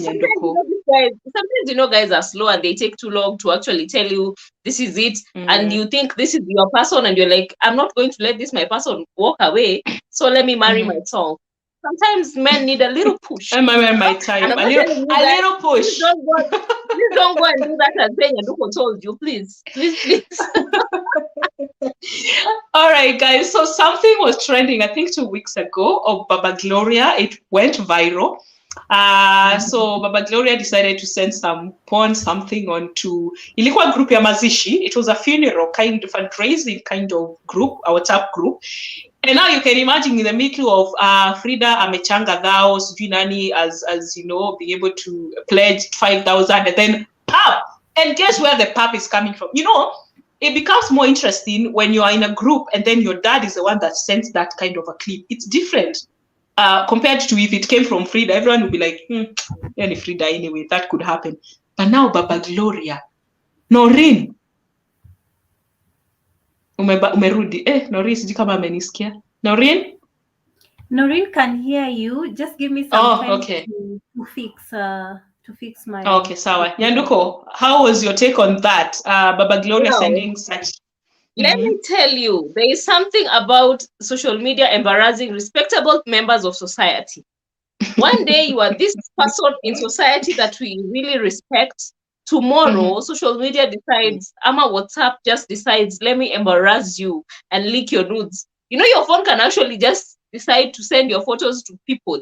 you know, guys are slow and they take too long to actually tell you this is it, and you think this is your person, and you're like, I'm not going to let my person walk away, so let me marry myself. Sometimes men need a little push. My time. A little push. Please don't go and do that and say Nyanduko told you, please. All right, guys. So something was trending, I think 2 weeks ago, of Baba Gloria. It went viral. So Baba Gloria decided to send some porn, something onto ilikuwa group ya mazishi. It was a funeral kind of fundraising kind of group, a WhatsApp group. And now you can imagine in the middle of Frida amechanga thou, sijui nani, as you know, being able to pledge 5,000, and then pap. And guess where the pap is coming from? You know, it becomes more interesting when you are in a group and then your dad is the one that sends that kind of a clip. It's different. Compared to if it came from Frida, everyone would be like, any Frida anyway, that could happen. But now Baba Gloria, Noreen, umerudi. Noreen, sijui kama amenisikia. Noreen can hear you. Just give me some time to fix my. Okay, sawa. Nyanduko, how was your take on that? Baba Gloria sending such. Let me tell you, there is something about social media embarrassing respectable members of society. One day you are this person in society that we really respect. Tomorrow, social media decides, Ama WhatsApp just decides, let me embarrass you and leak your nudes. You know, your phone can actually just decide to send your photos to people.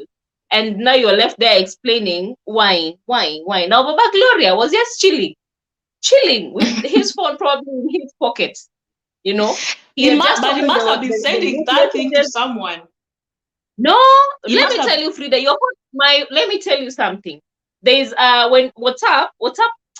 And now you're left there explaining why. Now, Baba Gloria was just chilling with his phone probably in his pocket. You know, he must have been sending that thing to someone. No, let me tell you, Frida, let me tell you something. There is when WhatsApp,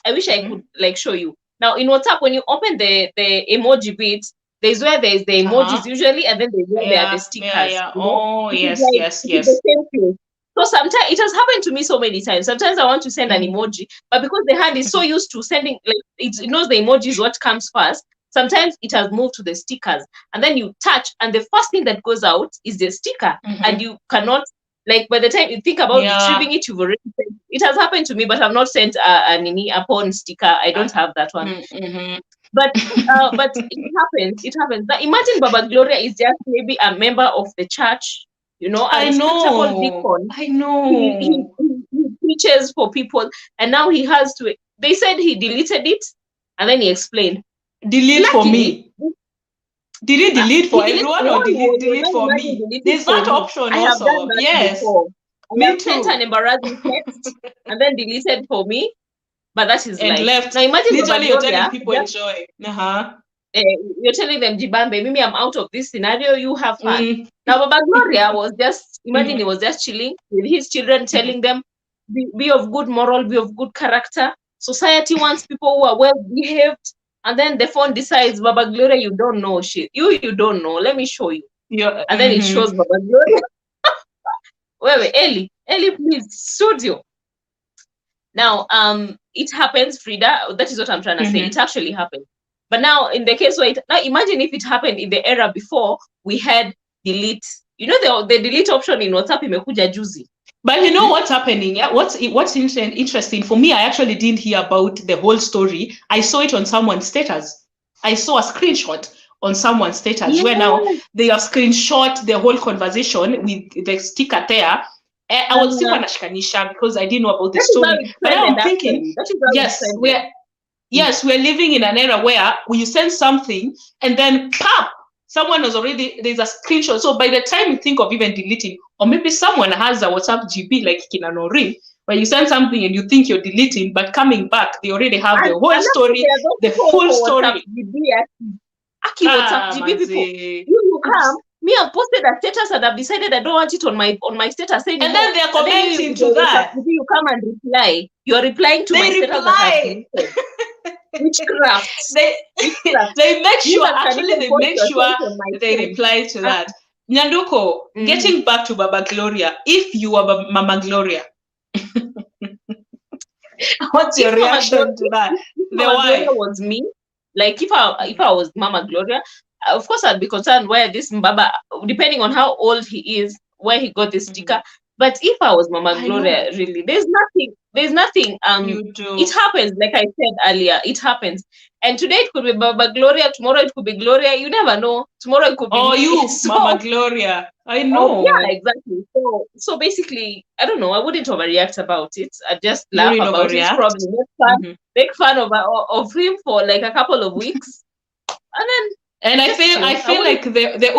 I wish I could like show you. Now in WhatsApp, when you open the emoji bit, there's where there's the emojis usually, and then there's where there are the stickers. Yeah. Oh, yes. So sometimes it has happened to me so many times. Sometimes I want to send an emoji, but because the hand is so used to sending, like it knows the emoji is what comes first. Sometimes it has moved to the stickers, and then you touch, and the first thing that goes out is the sticker, and you cannot, like, by the time you think about retrieving it, you've already sent. It has happened to me, but I've not sent a porn sticker. I don't have that one. But it happens. Now imagine Baba Gloria is just maybe a member of the church, you know, I know. He preaches for people, and now he has to. They said he deleted it, and then he explained. Delete for me. Did he delete for everyone or delete for me? There's that option also. Yes. Me too. Sent an embarrassing text and then deleted for me, but that is and left. Now imagine literally you're telling people enjoy. You're telling them, Jibambe, maybe I'm out of this scenario. You have fun. Now Baba Gloria was just imagine he was just chilling with his children, telling them, be of good moral, be of good character. Society wants people who are well behaved. And then the phone decides, Baba Gloria, you don't know shit. You don't know. Let me show you. And then it shows Baba Gloria. Wait, Ellie, please, studio. Now, it happens, Frida. That is what I'm trying to say. It actually happened. But now, in the case where now imagine if it happened in the era before we had delete You know the delete option in WhatsApp imekuja juzi. But you know what's happening? Yeah, what's interesting for me? I actually didn't hear about the whole story. I saw it on someone's status. I saw a screenshot on someone's status where now they have screenshot the whole conversation with the sticker there. I was still nashikanisha because I didn't know about the story. But now I'm thinking, yes, we're living in an era where you send something and then pop, someone has already, there's a screenshot. So by the time you think of even deleting, or maybe someone has a WhatsApp GB like Kinanori, where you send something and you think you're deleting, but coming back, they already have the whole story, the full story. WhatsApp GB people, you come. Me, I've posted a status and I've decided I don't want it on my status anymore. And then they're commenting to that. You come and reply. You're replying to my status that witchcraft. They make sure, actually they make sure they reply to that. Nyanduko, getting back to Baba Gloria, if you are Mama Gloria, what's your reaction to that? Gloria was me. Like if I was Mama Gloria, of course I'd be concerned where this Mbaba, depending on how old he is, where he got this sticker. But if I was Mama Gloria, really, there's nothing. It happens, like I said earlier, it happens. And today it could be Baba Gloria, tomorrow it could be Gloria. You never know. Tomorrow it could be you, Mama Gloria. I know. Yeah, exactly. So basically, I don't know. I wouldn't overreact about it. I just laugh about it. Probably make fun of him for like a couple of weeks, and I feel like the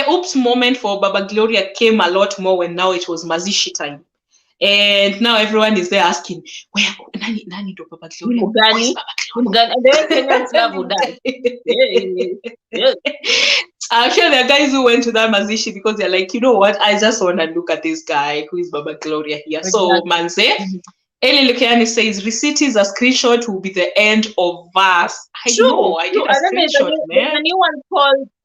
oops moment for Baba Gloria came a lot more when now it was Mazishi time. And now everyone is there asking, where Nani do Baba Gloria? I'm sure there are guys who went to that Mazishi because they're like, you know what? I just want to look at this guy who is Baba Gloria here. So Manze, Eli Lukiani says, receipt is a screenshot will be the end of verse. I know, I did a screenshot, man.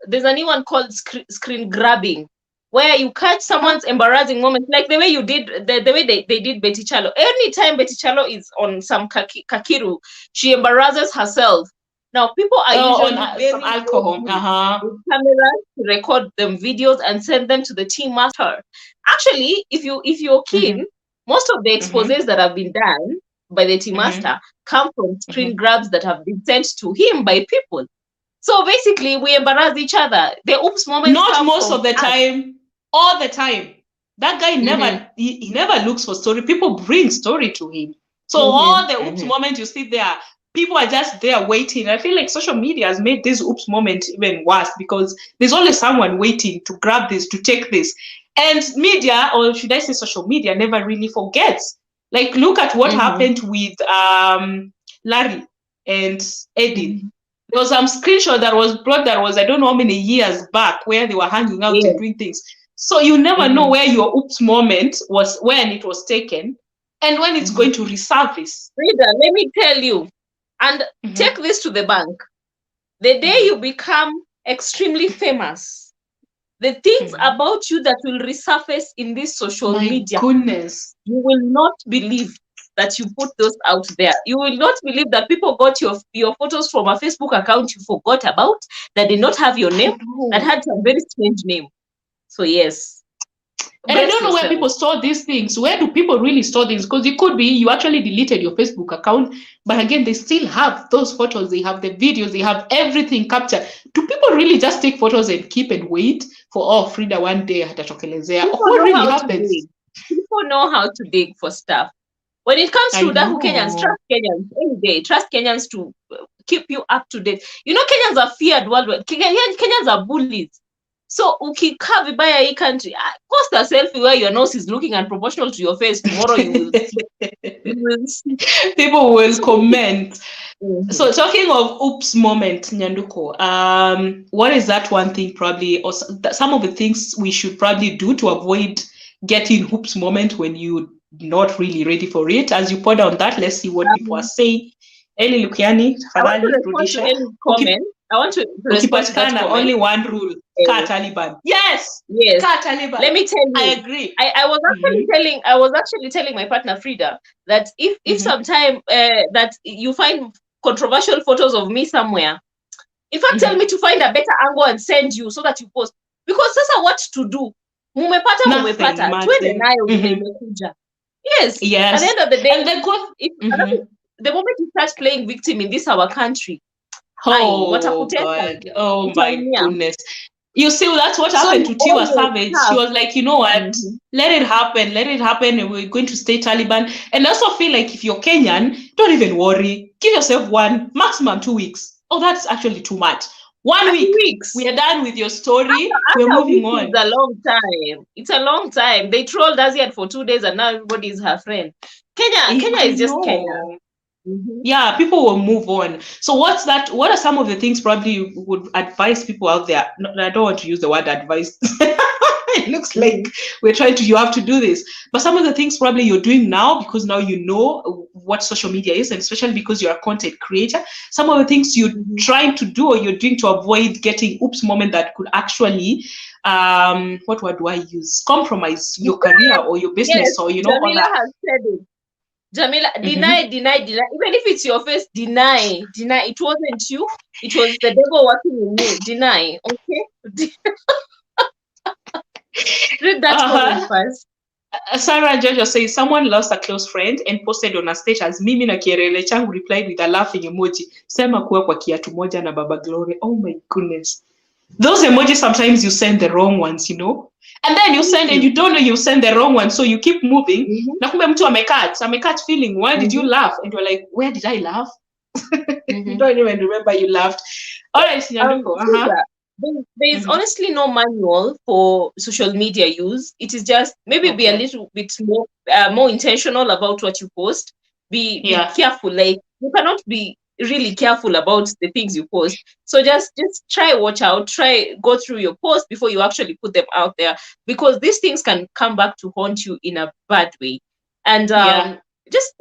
There's a new one called screen grabbing, where you catch someone's embarrassing moment, like the way you did, the way they did Betty Chalo. Anytime Betty Chalo is on some kakiru, she embarrasses herself. Now people are usually on alcohol with cameras to record them videos and send them to the team master. Actually, if you're keen, most of the exposés that have been done by the team master come from screen grabs that have been sent to him by people. So basically, we embarrass each other. The oops moment. Not most of the time, all the time. That guy never he never looks for story. People bring story to him. So all the oops moment you see there, people are just there waiting. I feel like social media has made this oops moment even worse because there's always someone waiting to grab this, to take this. And media, or should I say social media, never really forgets. Like, look at what happened with Larry and Edith. There was some screenshot that was brought that was, I don't know how many years back, where they were hanging out and doing things. So you never know where your oops moment was, when it was taken, and when it's going to resurface. Fridah, let me tell you, and take this to the bank. The day you become extremely famous, the things about you that will resurface in this social media, goodness, you will not believe that you put those out there. You will not believe that people got your photos from a Facebook account you forgot about, that did not have your name, that had some very strange name. So yes. And I don't know where people store these things. Where do people really store things? Because it could be you actually deleted your Facebook account, but again, they still have those photos, they have the videos, they have everything captured. Do people really just take photos and keep and wait for, Fridah one day atatokelezea? What really happens? People know how to dig for stuff. When it comes to that, Kenyans, trust Kenyans every day. Trust Kenyans to keep you up to date. You know, Kenyans are feared worldwide. Kenyans are bullies. So, ukikaa vibaya hii country, post a selfie where your nose is looking unproportional to your face. Tomorrow you will see. People will comment. So, talking of oops moment, Nyanduko, what is that one thing probably, or some of the things we should probably do to avoid getting oops moment when you're not really ready for it? As you put on that, let's see what people are saying. Eli Lukiani, I want to respond to that comment. Only one rule. Car Taliban. Yes. Car Taliban. Let me tell you. I agree. I was actually telling my partner Fridah that if sometime that you find controversial photos of me somewhere, in fact, tell me to find a better angle and send you so that you post. because sasa what to do, mumepata, twende nayo vile imekuja. Yes. At the end of the day, and the moment you start playing victim in this our country, oh God, oh my goodness. You see, that's what happened to Tiwa Savage. She was like, you know what, let it happen, and we're going to stay Taliban. And I also feel like if you're Kenyan, don't even worry, give yourself 1, maximum 2 weeks. Oh, that's actually too much. 1 week, we are done with your story. We're moving on. It's a long time. It's a long time. They trolled us yet for 2 days, and now everybody is her friend. Kenya is just Kenya. Yeah, people will move on. So what are some of the things probably you would advise people out there? No, I don't want to use the word advice. It looks like you have to do this. But some of the things probably you're doing now, because now you know what social media is, and especially because you're a content creator, some of the things you're trying to do or you're doing to avoid getting oops moment that could actually, what word do I use? Compromise your career or your business, or, you know, Jamila has said it. Jamila, deny. Even if it's your face, deny. It wasn't you. It was the devil working in you. Deny. Okay? Read that comment first. Sarah Jojo says, someone lost a close friend and posted on a status, mimi na kierele changu replied with a laughing emoji. Sema kuwa kwa kiatu moja na Baba Glory. Oh my goodness. Those emojis, sometimes you send the wrong ones, you know? And then you send and you don't know you send the wrong one, so you keep moving. Na kumbe mtu amecat feeling, why did you laugh? And you're like, where did I laugh? You don't even remember you laughed. All right, there is honestly no manual for social media use. It is just maybe be a little bit more intentional about what you post. Be careful. Like, you cannot be really careful about the things you post. So just try, watch out, go through your post before you actually put them out there, because these things can come back to haunt you in a bad way. And just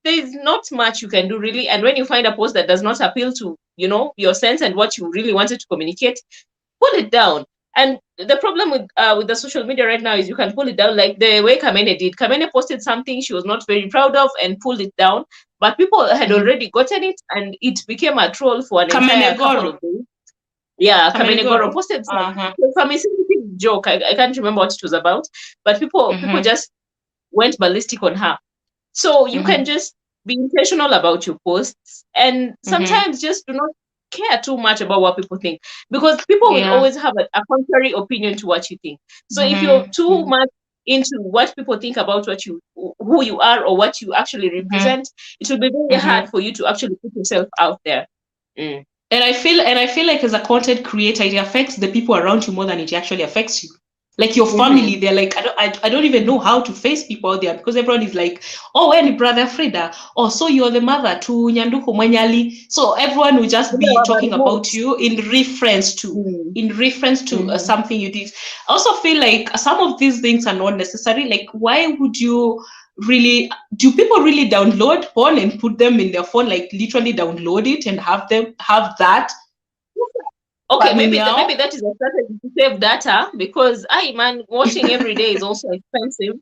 there's not much you can do really. And when you find a post that does not appeal to, you know, your sense and what you really wanted to communicate, pull it down. And the problem with the social media right now is you can pull it down, like the way Kamene did. Kamene posted something she was not very proud of and pulled it down, but people had already gotten it, and it became a troll for an entire couple of days. Yeah, Kamene Goro posted some joke. I can't remember what it was about, but people just went ballistic on her. So you can just be intentional about your posts, and sometimes just do not care too much about what people think, because people will always have a contrary opinion to what you think. So if you're too much into what people think about who you are or what you actually represent, it will be very hard for you to actually put yourself out there. And I feel like as a content creator, it affects the people around you more than it actually affects you. Like your family, they're like, I don't even know how to face people out there, because everyone is like, oh, any brother Fridah, oh, so you're the mother to Nyanduko Manyali. So everyone will just be talking about you in reference to something you did. I also feel like some of these things are not necessary. Like, why would you really, do people really download porn and put them in their phone, like literally download it and have that? Okay, maybe that is a strategy to save data, because watching every day is also expensive.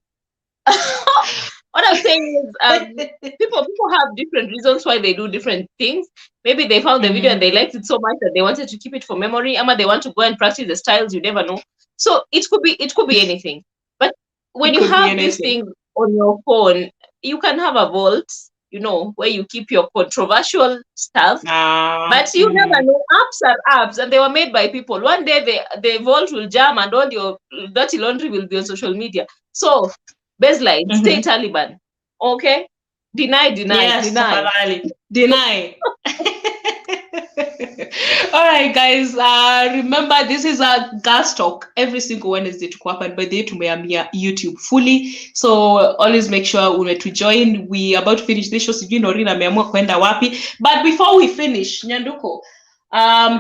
What I'm saying is, people have different reasons why they do different things. Maybe they found the video and they liked it so much that they wanted to keep it for memory, or they want to go and practice the styles. You never know. So it could be anything. But when you have these things on your phone, you can have a vault, you know, where you keep your controversial stuff. But you never know. Apps are apps, and they were made by people. One day the vault will jam and all your dirty laundry will be on social media. So, baseline, stay Taliban. Okay? Deny. All right, guys. Remember, this is a Girlstalk every single Wednesday to happen by the tumeamia YouTube fully. So always make sure to join. We about to finish this show. But before we finish, Nyanduko,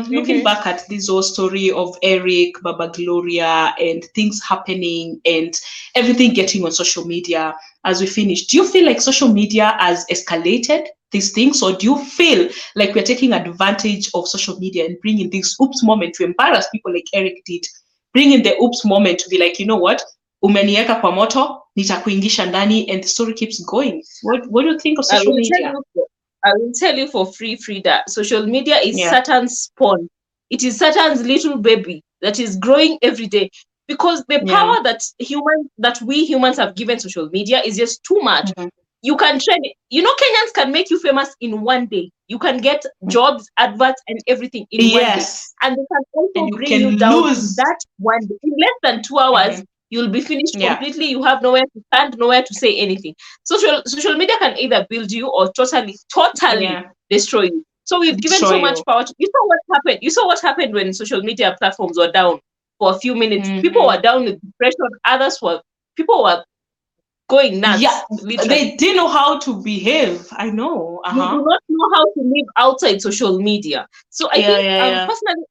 looking back at this whole story of Eric, Baba Gloria, and things happening and everything getting on social media as we finish, do you feel like social media has escalated these things, or do you feel like we're taking advantage of social media and bringing this oops moment to embarrass people like Eric did, bringing the oops moment to be like, you know what, umenieka kwa moto, nitakuingisha ndani, and the story keeps going? What do you think of social media? I will tell you for free, Fridah. Social media is Satan's spawn. It is Satan's little baby. that is growing every day, because the Yeah. power that we humans have given social media is just too much. You can trend it. You know, Kenyans can make you famous in one day. You can get jobs, adverts, and everything in one day. And they can also And you bring can you down lose. in that one day. In less than 2 hours, you'll be finished completely. You have nowhere to stand, nowhere to say anything. Social media can either build you or totally destroy you. So we've given so much power to, you saw what happened. You saw what happened when social media platforms were down for a few minutes. People were down with depression. People were going nuts. Yeah, literally. they didn't know how to behave. I know. You do not know how to live outside social media. So I think personally,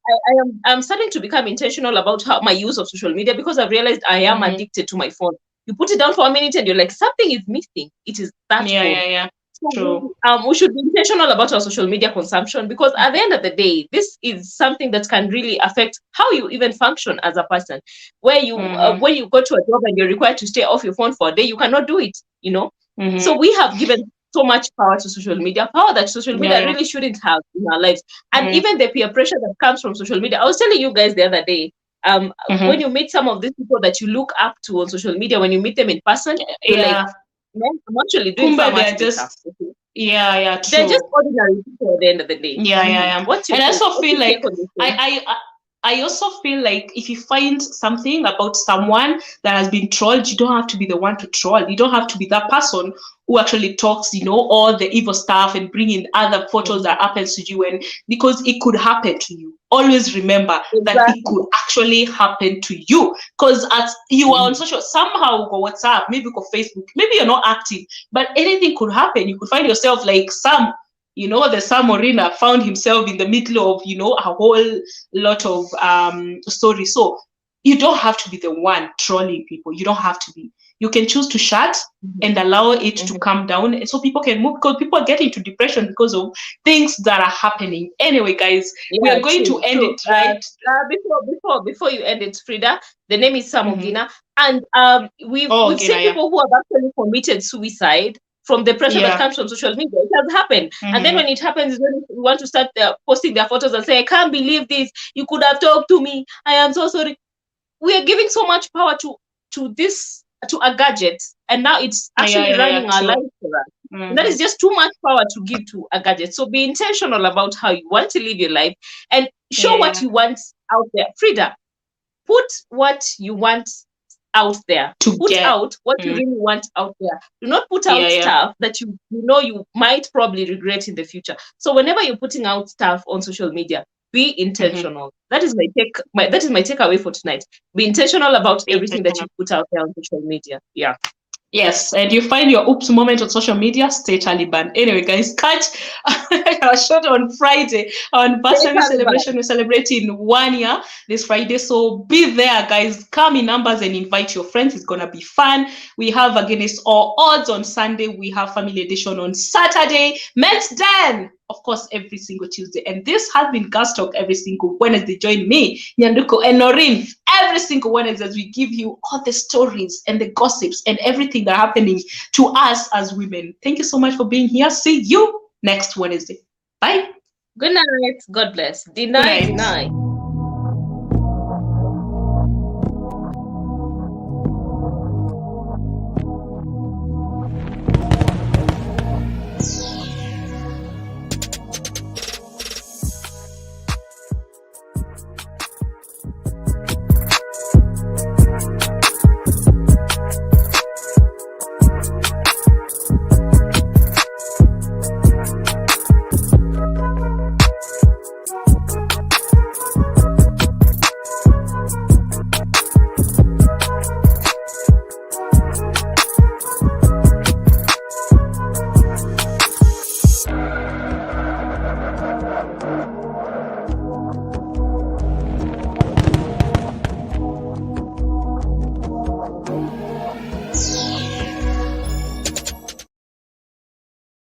I'm starting to become intentional about how my use of social media, because I've realized I am addicted to my phone. You put it down for a minute and you're like, something is missing. It is that phone. So we should be intentional about our social media consumption, because at the end of the day, this is something that can really affect how you even function as a person. Where you when you go to a job and you're required to stay off your phone for a day, you cannot do it, you know. So we have given so much power to social media, power that social media really shouldn't have in our lives. And even the peer pressure that comes from social media. I was telling you guys the other day, when you meet some of these people that you look up to on social media, when you meet them in person, you're like, man, I'm actually doing far much better. True. They're just ordinary people at the end of the day. And I also feel like I also feel like if you find something about someone that has been trolled, you don't have to be the one to troll. You don't have to be that person who actually talks, you know, all the evil stuff and bring in other photos that happens to you, and because it could happen to you. Always remember that it could actually happen to you, because as you are on social, somehow go WhatsApp, maybe go Facebook, maybe you're not active, but anything could happen. You could find yourself like Sam, you know, the Sam Morina found himself in the middle of, you know, a whole lot of stories. So you don't have to be the one trolling people. You don't have to be. You can choose to shut and allow it to come down, and so people can move, because people are getting into depression because of things that are happening. Anyway, guys, we are going to end it, right? Before you end it, Frida, the name is Sam Ogina, and we've seen people who have actually committed suicide from the pressure that comes from social media. It has happened. And then when it happens, is when we want to start posting their photos and say, I can't believe this. You could have talked to me. I am so sorry. We are giving so much power to a gadget, and now it's actually running our lives for us. That is just too much power to give to a gadget. So be intentional about how you want to live your life, and show what you want out there. Frida, put what you want out there. Put out what you really want out there. Do not put out stuff that you know you might probably regret in the future. So whenever you're putting out stuff on social media, be intentional. That is my takeaway for tonight. Be intentional about everything that you put out there on social media. Yes, and you find your oops moment on social media, stay Taliban. Anyway, guys, catch our show on Friday, our anniversary celebration. We're celebrating 1 year this Friday, so be there, guys. Come in numbers and invite your friends. It's gonna be fun. We have Against All Odds on Sunday. We have Family Edition on Saturday. Men's Den, of course, every single Tuesday. And this has been Girlstalk every single Wednesday. Join me, Nyanduko and Noreen, every single Wednesday as we give you all the stories and the gossips and everything that's happening to us as women. Thank you so much for being here. See you next Wednesday. Bye. Good night. God bless. Good night.